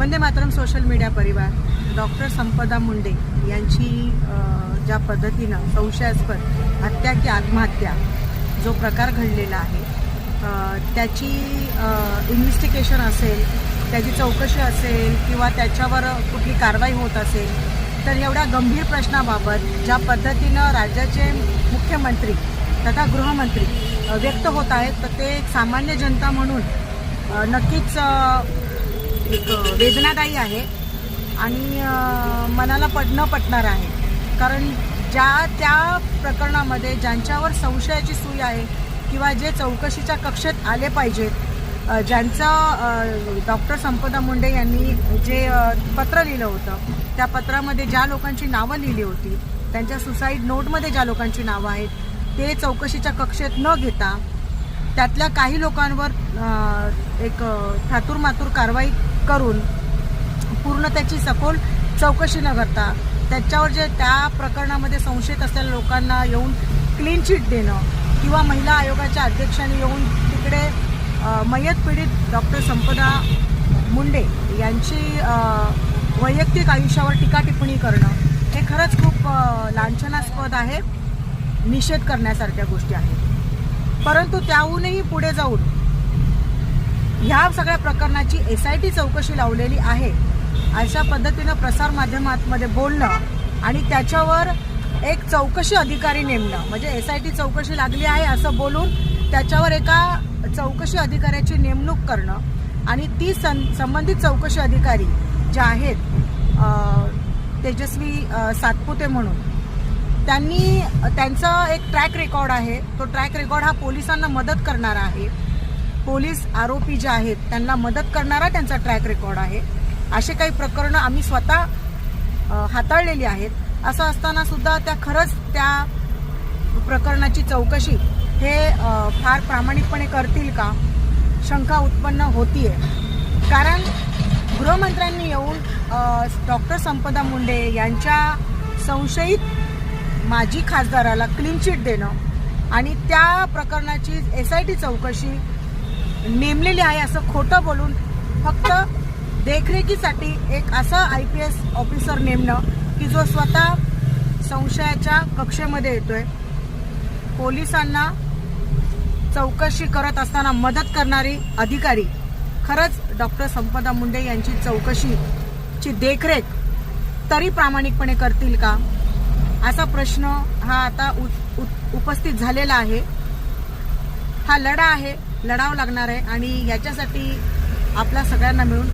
Vande Mataram social media परिवार doctor संपदा मुंडे यांची ज्या पद्धतीनं संशयास्पद हत्या की आत्महत्या जो प्रकार घडलेला आहे त्याची इन्व्हेस्टिगेशन असेल, त्याची चौकशी असेल किंवा त्याच्यावर कुठली कारवाई होत असेल तर एवढ्या गंभीर प्रश्नाबाबत ज्या पद्धतीनं राज्याचे मुख्यमंत्री तथा गृहमंत्री व्यक्त होत आहेत तर ते एक सामान्य जनता म्हणून नक्कीच एक वेदनादायी आहे आणि मनाला न पटणार आहे। कारण त्या प्रकरणामध्ये ज्यांच्यावर संशयाची सूय आहे किंवा जे चौकशीच्या कक्षेत आले पाहिजेत, ज्यांचं डॉक्टर संपदा मुंडे यांनी जे पत्र लिहिलं होतं त्या पत्रामध्ये ज्या लोकांची नावं लिहिली होती, त्यांच्या सुसाईड नोटमध्ये ज्या लोकांची नावं आहेत ते चौकशीच्या कक्षेत न घेता त्यातल्या काही लोकांवर एक थातूरमातूर कारवाई करून पूर्ण त्याची सखोल चौकशी न करता त्याच्यावर जे त्या प्रकरणामध्ये संशयित असलेल्या लोकांना येऊन क्लीन चिट देणं किंवा महिला आयोगाच्या अध्यक्षांनी येऊन तिकडे मयत पीडित डॉक्टर संपदा मुंडे यांची वैयक्तिक आयुष्यावर टीका टिप्पणी करणं हे खरंच खूप लांछनास्पद आहे, निषेध करण्यासारख्या गोष्टी आहेत। परंतु त्याहूनही पुढे जाऊन ह्या सगळ्या प्रकरणाची SIT चौकशी लावलेली आहे अशा पद्धतीनं प्रसारमाध्यमांमध्ये बोलणं आणि त्याच्यावर एक चौकशी अधिकारी नेमणं, म्हणजे SIT चौकशी लागली आहे असं बोलून त्याच्यावर एका चौकशी अधिकाऱ्याची नेमणूक करणं आणि ती संबंधित चौकशी अधिकारी जे आहेत तेजस्वी सातपुते म्हणून त्यांचा एक ट्रॅक रेकॉर्ड आहे। तो ट्रॅक रेकॉर्ड हा पोलिसांना मदत करणारा आहे, पोलीस आरोपी जे आहेत त्यांना मदत करणारा त्यांचा ट्रॅक रेकॉर्ड आहे। असे काही प्रकरणं आम्ही स्वतः हाताळलेली आहेत। असं असताना सुद्धा त्या खरंच त्या प्रकरणाची चौकशी हे फार प्रामाणिकपणे करतील का, शंका उत्पन्न होतीये। कारण गृहमंत्र्यांनी येऊन डॉक्टर संपदा मुंडे यांच्या संशयित माजी खासदाराला क्लीन चिट देणं आणि त्या प्रकरणाची SIT चौकशी नेमलेली आहे असं खोटं बोलून फक्त देखरेखीसाठी एक असा IPS ऑफिसर नेमणं की जो स्वतः संशयाच्या कक्षेमध्ये येतोय, पोलिसांना चौकशी करत असताना मदत करणारी अधिकारी खरंच डॉक्टर संपदा मुंडे यांची चौकशीची देखरेख तरी प्रामाणिकपणे करतील का असा प्रश्न हा आता उपस्थित झालेला आहे। हा लढा आहे, लढावं लागणार आहे आणि याच्यासाठी आपल्या सगळ्यांना मिळून